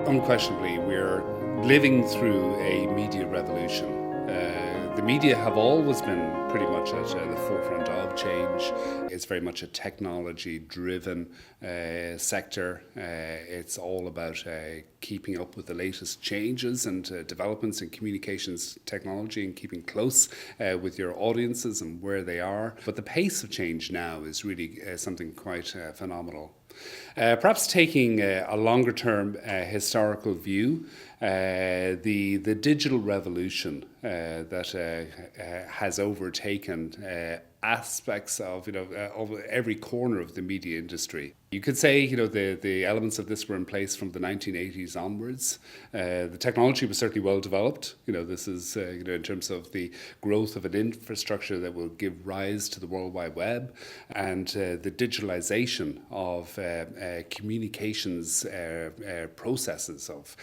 Unquestionably, we're living through a media revolution. The media have always been pretty much at the forefront of change. It's very much a technology-driven sector. It's all about keeping up with the latest changes and developments in communications technology and keeping close with your audiences and where they are. But the pace of change now is really something quite phenomenal. Perhaps taking a longer term historical view, the digital revolution that has overtaken aspects of of every corner of the media industry. You could say the elements of this were in place from the 1980s onwards. The technology was certainly well developed. This is in terms of the growth of an infrastructure that will give rise to the World Wide Web, and the digitalization of communications processes of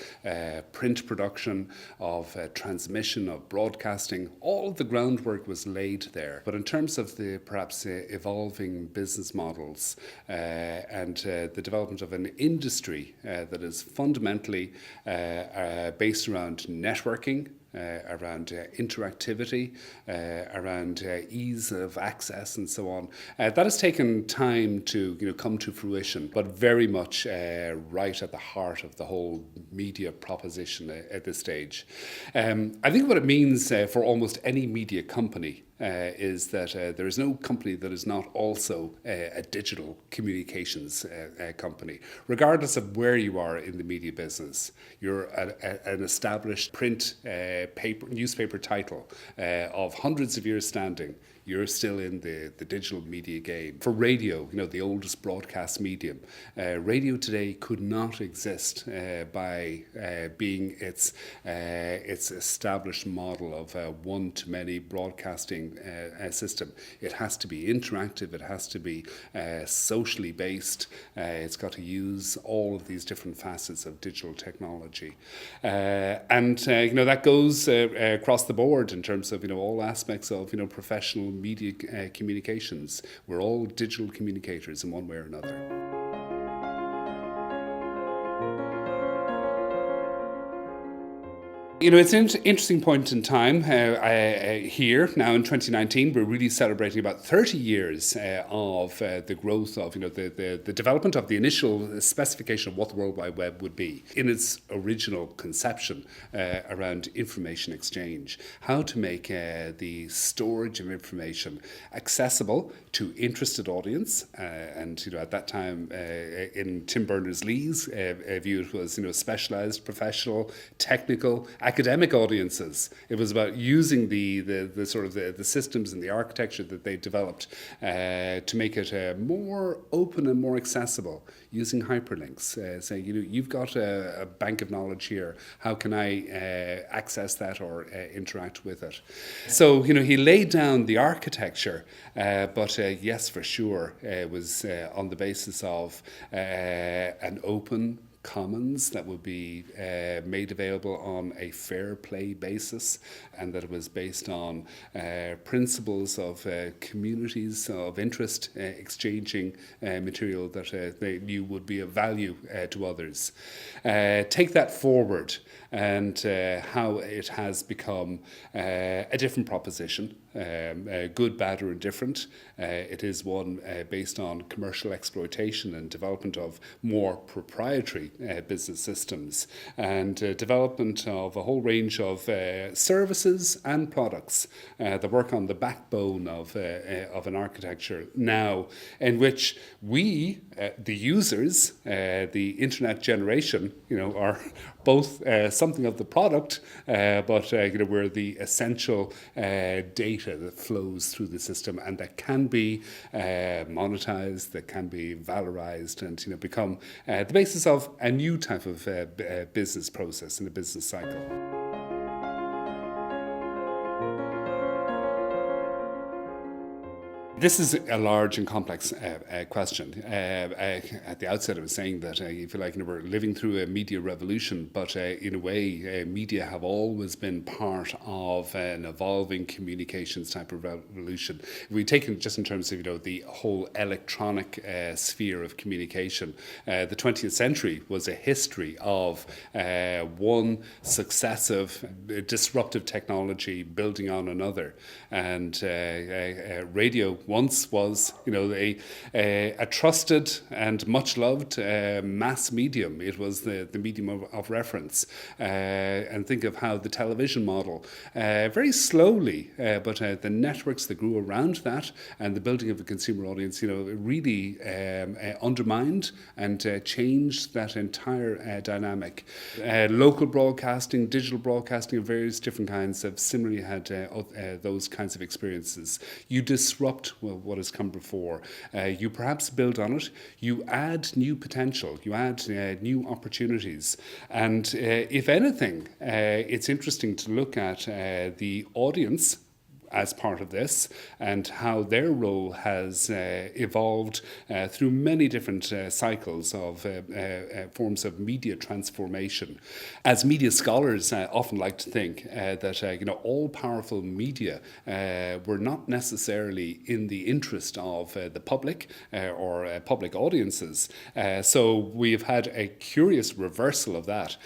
print production, of transmission, of broadcasting. All of the groundwork was laid there. But in terms of the perhaps evolving business models and the development of an industry that is fundamentally based around networking, around interactivity, around ease of access and so on. That has taken time to come to fruition, but very much right at the heart of the whole media proposition at this stage. I think what it means for almost any media company is that there is no company that is not also a digital communications company. Regardless of where you are in the media business, you're an established print newspaper title of hundreds of years standing. You're still in the digital media game. For radio, the oldest broadcast medium, radio today could not exist by being its established model of one-to-many broadcasting system. It has to be interactive. It has to be socially based. It's got to use all of these different facets of digital technology, and that goes across the board in terms of all aspects of professional media communications. We're all digital communicators in one way or another. It's an interesting point in time here. Now in 2019, we're really celebrating about 30 years of the growth of the development of the initial specification of what the World Wide Web would be in its original conception around information exchange. How to make the storage of information accessible to interested audience, and at that time in Tim Berners-Lee's view, it was specialized, professional, technical, academic audiences. It was about using the sort of the systems and the architecture that they developed to make it more open and more accessible, using hyperlinks, saying you've got a bank of knowledge here. How can I access that or interact with it? So he laid down the architecture, but yes, for sure, it was on the basis of an open commons that would be made available on a fair play basis, and that it was based on principles of communities of interest exchanging material that they knew would be of value to others. Take that forward, and how it has become a different proposition, good, bad or indifferent. It is one based on commercial exploitation and development of more proprietary business systems, and development of a whole range of services and products that work on the backbone of an architecture now, in which we, the users, the internet generation, are both something of the product, but we're the essential data that flows through the system and that can be monetized, that can be valorized, and become the basis of a new type of business process and a business cycle. This is a large and complex question. At the outset, I was saying that I feel like we're living through a media revolution, but in a way, media have always been part of an evolving communications type of revolution. If we take it just in terms of the whole electronic sphere of communication, the 20th century was a history of one successive disruptive technology building on another, and radio once was, a trusted and much loved mass medium. It was the medium of reference. And think of how the television model, very slowly, but the networks that grew around that and the building of a consumer audience, really undermined and changed that entire dynamic. Local broadcasting, digital broadcasting of various different kinds have similarly had those kinds of experiences. You disrupt what has come before. You perhaps build on it. You add new potential. You add new opportunities. And if anything, it's interesting to look at the audience as part of this and how their role has evolved through many different cycles of forms of media transformation. As media scholars often like to think that all powerful media were not necessarily in the interest of the public or public audiences. So we've had a curious reversal of that,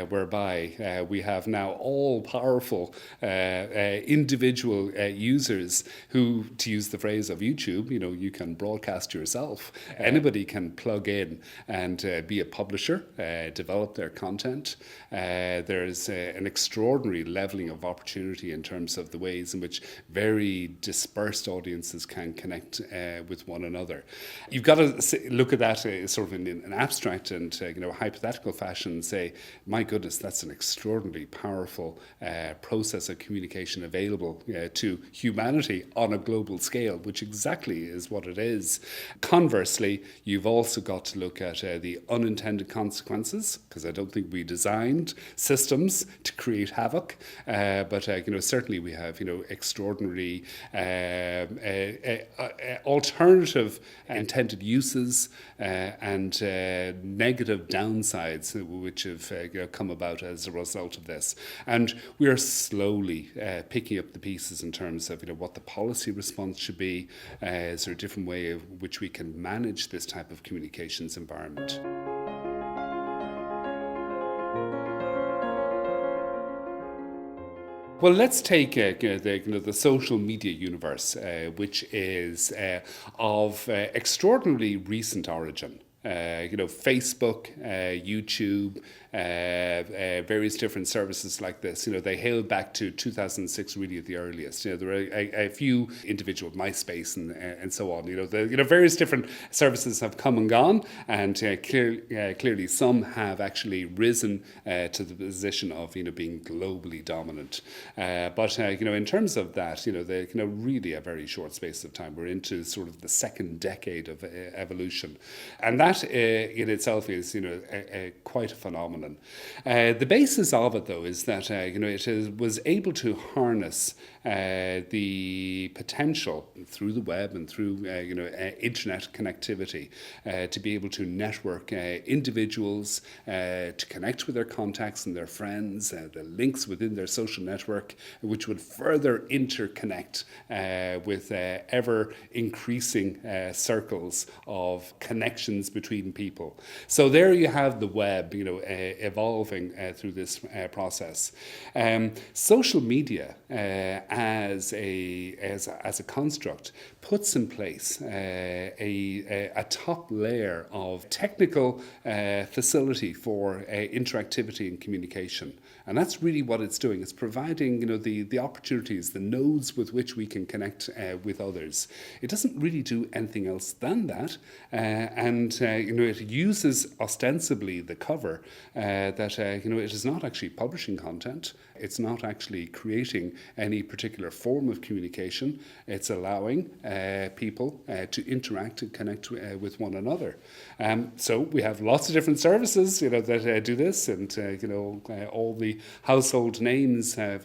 whereby we have now all powerful individual users who, to use the phrase of YouTube, you can broadcast yourself. Anybody can plug in and be a publisher, develop their content. There's an extraordinary leveling of opportunity in terms of the ways in which very dispersed audiences can connect with one another. You've got to look at that sort of in an abstract and hypothetical fashion and say, my goodness, that's an extraordinarily powerful process of communication available to humanity on a global scale, which exactly is what it is. Conversely, you've also got to look at the unintended consequences, because I don't think we designed systems to create havoc, but certainly we have extraordinary alternative intended uses and negative downsides which have come about as a result of this. And we are slowly picking up the pieces in terms of what the policy response should be. Is there a different way of which we can manage this type of communications environment? Well, let's take the social media universe, which is of extraordinarily recent origin. Facebook, YouTube, various different services like this. They hail back to 2006 really at the earliest. There were a few individual, MySpace and so on. Various different services have come and gone, and clearly some have actually risen to the position of being globally dominant. But in terms of that, they're really a very short space of time. We're into sort of the second decade of evolution, and that in itself is quite a phenomenon. The basis of it, though, is that it was able to harness the potential through the web and through internet connectivity to be able to network individuals, to connect with their contacts and their friends, the links within their social network, which would further interconnect with ever increasing circles of connections between people. So there you have the web, evolving through this process. Social media as a construct puts in place a top layer of technical facility for interactivity and communication. And that's really what it's doing. It's providing, the opportunities, the nodes with which we can connect with others. It doesn't really do anything else than that. And it uses ostensibly the cover that, it is not actually publishing content. It's not actually creating any particular form of communication. It's allowing people to interact and connect with one another. So we have lots of different services, that do this, and all the household names have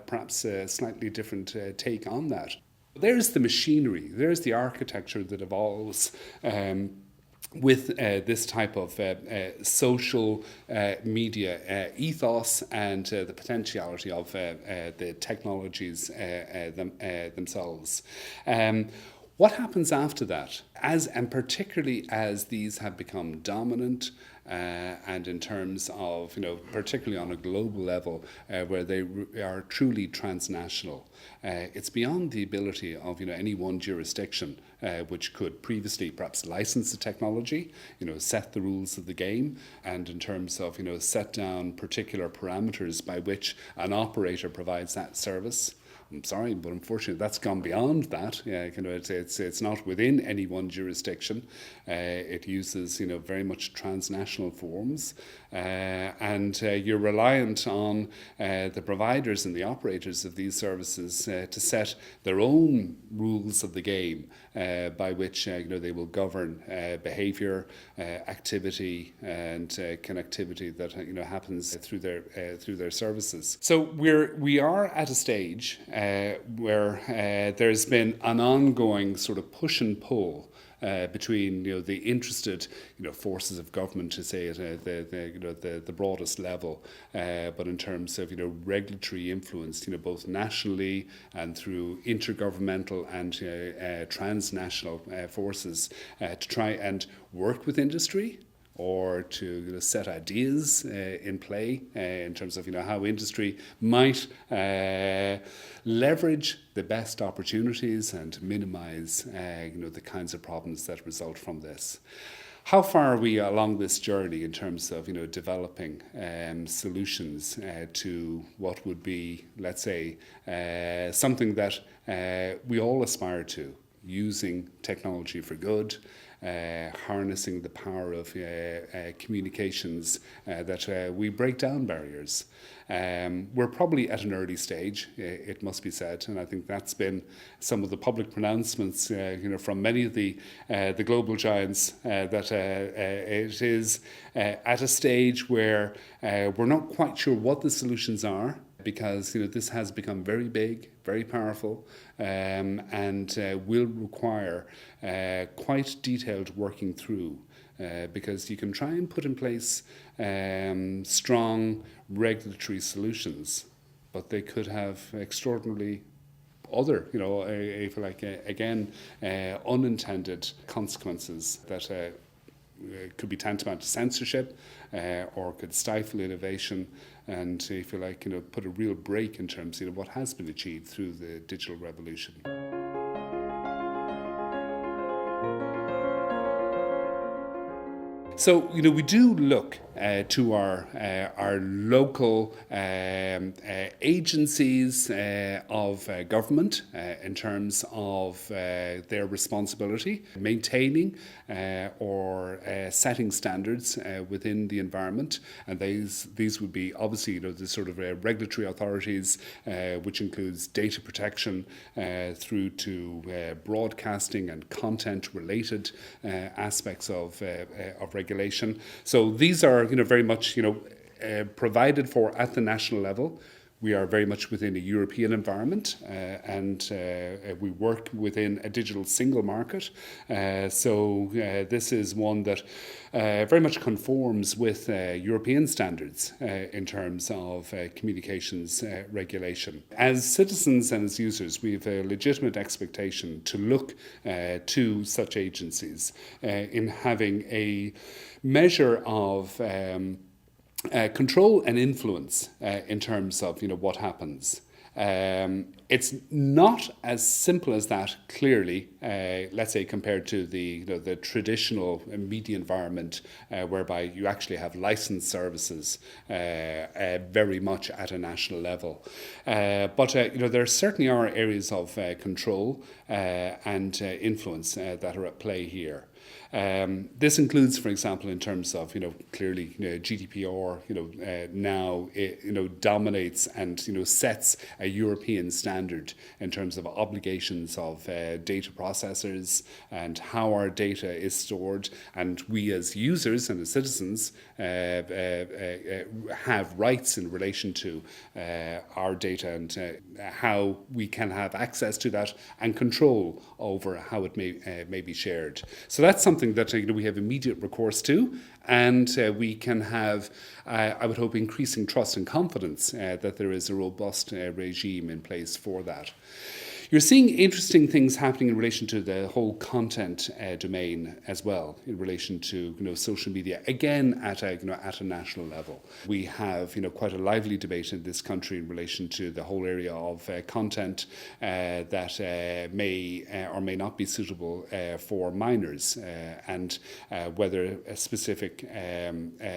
perhaps a slightly different take on that. There's the machinery, there's the architecture that evolves with this type of social media ethos and the potentiality of the technologies themselves. What happens after that, and particularly as these have become dominant, and in terms of, particularly on a global level, where they are truly transnational, it's beyond the ability of, any one jurisdiction, which could previously perhaps license the technology, set the rules of the game, and in terms of, set down particular parameters by which an operator provides that service. I'm sorry, but unfortunately that's gone beyond that. It's not within any one jurisdiction. It uses, very much transnational forms, and you're reliant on the providers and the operators of these services to set their own rules of the game by which they will govern behaviour, activity, and connectivity that happens through their services. So we are at a stage where there's been an ongoing sort of push and pull between the interested forces of government, to say it the broadest level, but in terms of regulatory influence, both nationally and through intergovernmental and transnational forces, to try and work with industry, or to set ideas in play in terms of how industry might leverage the best opportunities and minimise the kinds of problems that result from this. How far are we along this journey in terms of developing solutions to what would be, let's say, something that we all aspire to, using technology for good, harnessing the power of communications that we break down barriers. We're probably at an early stage, it must be said, and I think that's been some of the public pronouncements, from many of the global giants, that it is at a stage where we're not quite sure what the solutions are, because this has become very big, very powerful, and will require quite detailed working through, because you can try and put in place strong regulatory solutions, but they could have extraordinarily other, if like again, unintended consequences that could be tantamount to censorship, or could stifle innovation, and if you like, put a real break in terms of what has been achieved through the digital revolution. So, we do look to our local agencies of government in terms of their responsibility, maintaining or setting standards within the environment. And these would be obviously, the sort of regulatory authorities, which includes data protection through to broadcasting and content-related aspects of regulation. So these are, very much, provided for at the national level. We are very much within a European environment, and we work within a digital single market. So this is one that very much conforms with European standards in terms of communications regulation. As citizens and as users, we have a legitimate expectation to look to such agencies in having a measure of control and influence in terms of what happens. It's not as simple as that, clearly, let's say, compared to the traditional media environment, whereby you actually have licensed services very much at a national level. But there certainly are areas of control and influence that are at play here. This includes, for example, in terms of GDPR now dominates and sets a European standard in terms of obligations of data processors and how our data is stored, and we as users and as citizens have rights in relation to our data and how we can have access to that and control over how it may be shared. So that's something that we have immediate recourse to, and we can have, I would hope, increasing trust and confidence that there is a robust regime in place for that. You're seeing interesting things happening in relation to the whole content domain as well, in relation to social media, again at a national level. We have quite a lively debate in this country in relation to the whole area of content that may or may not be suitable for minors, and whether specific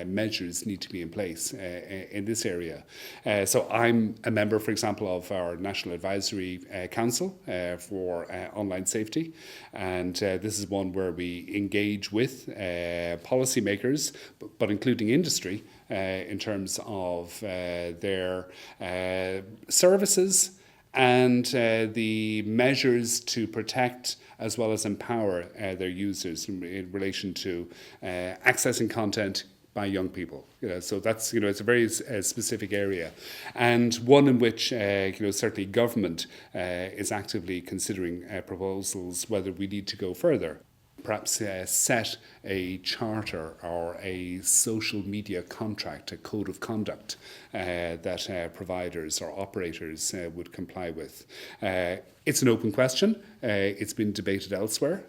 measures need to be in place in this area. So I'm a member, for example, of our National Advisory Council for online safety, and this is one where we engage with policymakers, but including industry in terms of their services and the measures to protect as well as empower their users in relation to accessing content by young people. So that's it's a very specific area, and one in which certainly government is actively considering proposals whether we need to go further. Perhaps set a charter or a social media contract, a code of conduct that providers or operators would comply with. It's an open question. It's been debated elsewhere.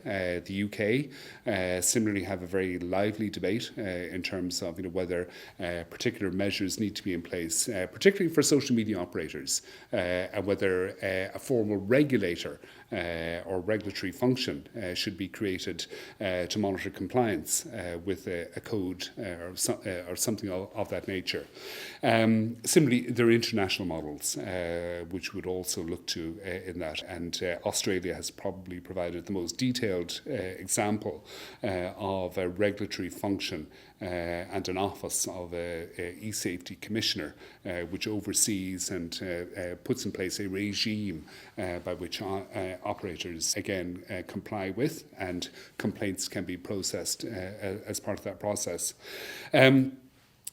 The UK similarly have a very lively debate in terms of whether particular measures need to be in place, particularly for social media operators, and whether a formal regulator or regulatory function should be created to monitor compliance with a code or something of that nature. Similarly, there are international models which would also look to in that, and Australia has probably provided the most detailed example of a regulatory function and an office of a e-safety commissioner which oversees and puts in place a regime by which operators again comply with, and complaints can be processed as part of that process.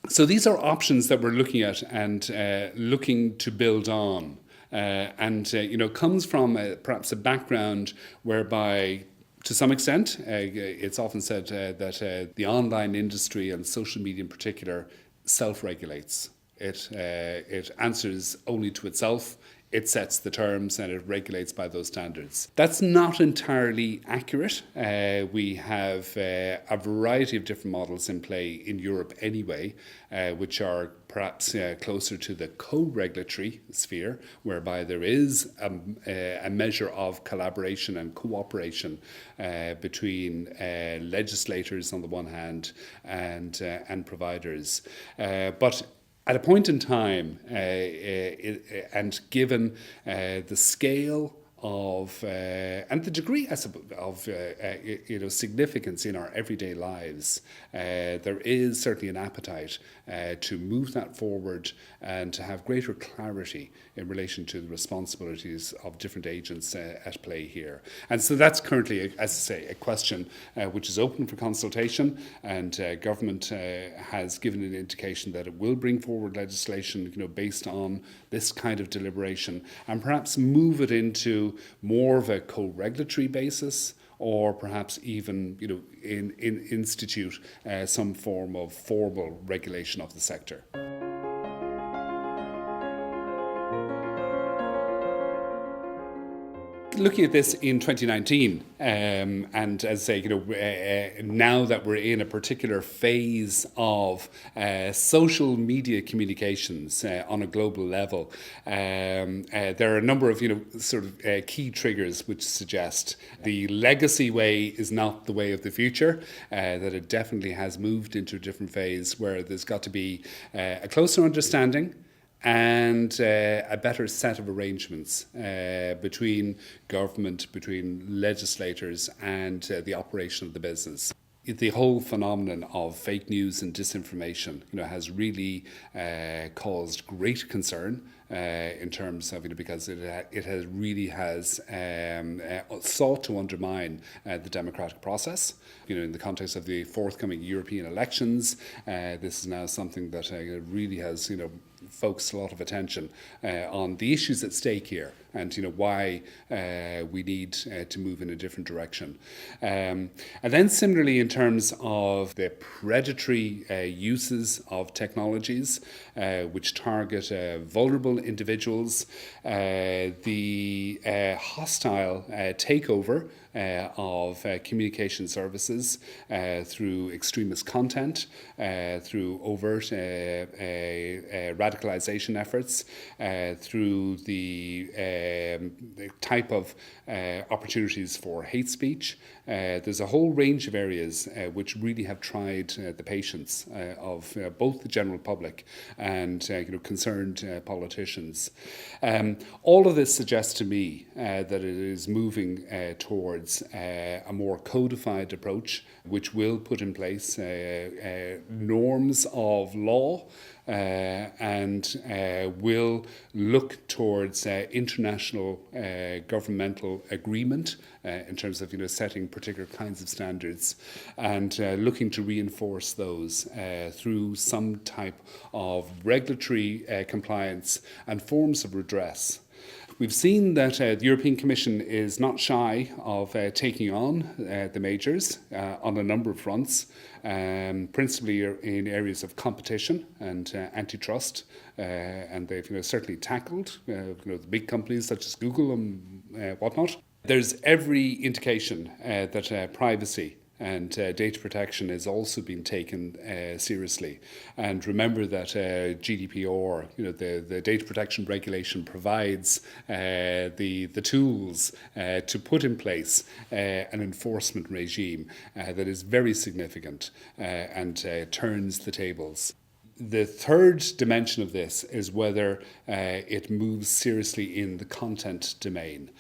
So these are options that we're looking at and looking to build on, and comes from perhaps a background whereby, to some extent, it's often said that the online industry and social media in particular self-regulates. It answers only to itself. It sets the terms and it regulates by those standards. That's not entirely accurate. We have a variety of different models in play in Europe anyway, which are perhaps closer to the co-regulatory sphere, whereby there is a measure of collaboration and cooperation between legislators on the one hand and providers. But at a point in time, and given the scale of and the degree, I suppose, of significance in our everyday lives, there is certainly an appetite to move that forward and to have greater clarity in relation to the responsibilities of different agents at play here. And so that's currently, as I say, a question which is open for consultation, and government has given an indication that it will bring forward legislation based on this kind of deliberation, and perhaps move it into more of a co-regulatory basis, or perhaps even institute some form of formal regulation of the sector. Looking at this in 2019, and as I say, now that we're in a particular phase of social media communications on a global level, there are a number of key triggers which suggest the legacy way is not the way of the future. That it definitely has moved into a different phase where there's got to be a closer understanding and a better set of arrangements between government, between legislators and the operation of the business. The whole phenomenon of fake news and disinformation, has really caused great concern in terms of, because it has really has sought to undermine the democratic process. In the context of the forthcoming European elections, this is now something that really has, focused a lot of attention on the issues at stake here, and why we need to move in a different direction. And then similarly, in terms of the predatory uses of technologies which target vulnerable individuals, the hostile takeover of communication services through extremist content, through overt radicalization efforts, through the type of opportunities for hate speech. There's a whole range of areas which really have tried the patience of both the general public and concerned politicians. All of this suggests to me that it is moving towards a more codified approach, which will put in place norms of law and will look towards international governmental agreement in terms of setting particular kinds of standards, and looking to reinforce those through some type of regulatory compliance and forms of redress. We've seen that the European Commission is not shy of taking on the majors on a number of fronts, principally in areas of competition and antitrust, and they've certainly tackled the big companies such as Google and whatnot. There's every indication that privacy and data protection is also being taken seriously. And remember that GDPR, the data protection regulation, provides the tools to put in place an enforcement regime that is very significant and turns the tables. The third dimension of this is whether it moves seriously in the content domain.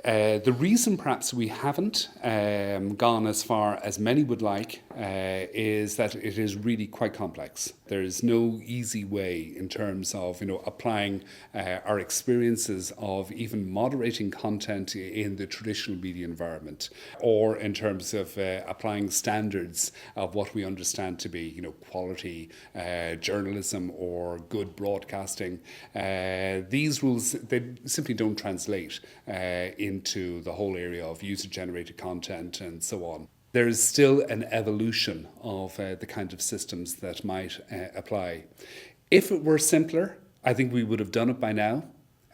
The reason perhaps we haven't gone as far as many would like is that it is really quite complex. There is no easy way in terms of applying our experiences of even moderating content in the traditional media environment, or in terms of applying standards of what we understand to be quality journalism or good broadcasting. These rules, they simply don't translate into the whole area of user-generated content and so on. There is still an evolution of the kind of systems that might apply. If it were simpler, I think we would have done it by now.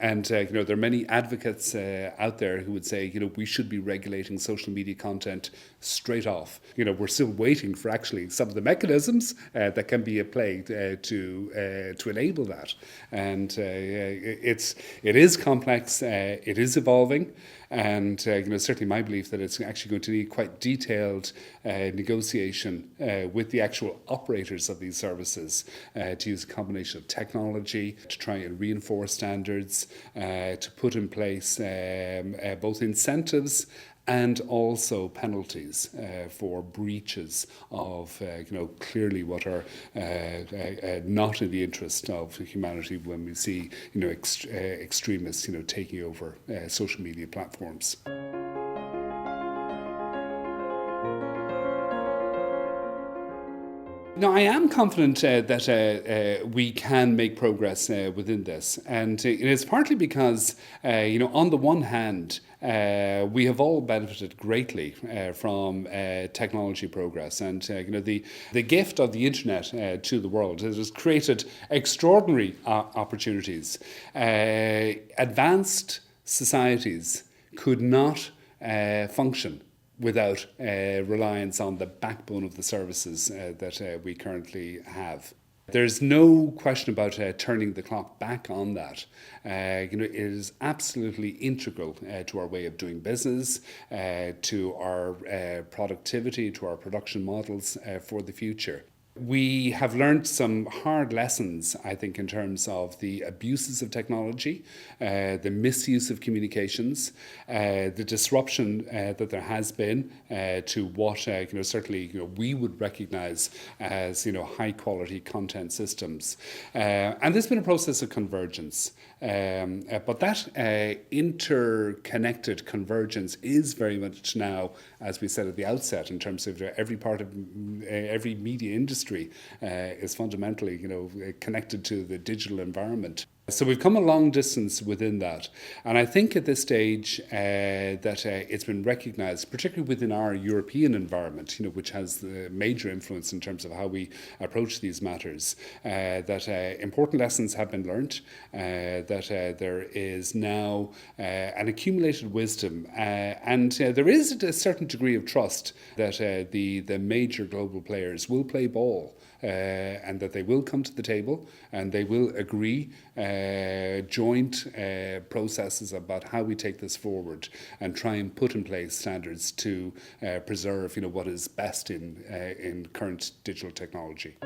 And there are many advocates out there who would say, we should be regulating social media content straight off. We're still waiting for actually some of the mechanisms that can be applied to enable that. And it is complex. It is evolving. And certainly my belief that it's actually going to need quite detailed negotiation with the actual operators of these services to use a combination of technology to try and reinforce standards, to put in place both incentives and also penalties for breaches of clearly what are not in the interest of humanity when we see extremists taking over social media platforms. Now, I am confident that we can make progress within this, and it is partly because, on the one hand, we have all benefited greatly from technology progress, and the gift of the internet to the world has created extraordinary opportunities. Advanced societies could not function without reliance on the backbone of the services that we currently have. There's no question about turning the clock back on that. It is absolutely integral to our way of doing business, to our productivity, to our production models for the future. We have learned some hard lessons, I think, in terms of the abuses of technology, the misuse of communications, the disruption that there has been to what certainly we would recognise as high quality content systems, and there's been a process of convergence. But that interconnected convergence is very much now, as we said at the outset, in terms of every part of every media industry is fundamentally, connected to the digital environment. So we've come a long distance within that. And I think at this stage that it's been recognised, particularly within our European environment, which has the major influence in terms of how we approach these matters, that important lessons have been learnt, that there is now an accumulated wisdom, and there is a certain degree of trust that the major global players will play ball. And that they will come to the table and they will agree joint processes about how we take this forward and try and put in place standards to preserve what is best in current digital technology.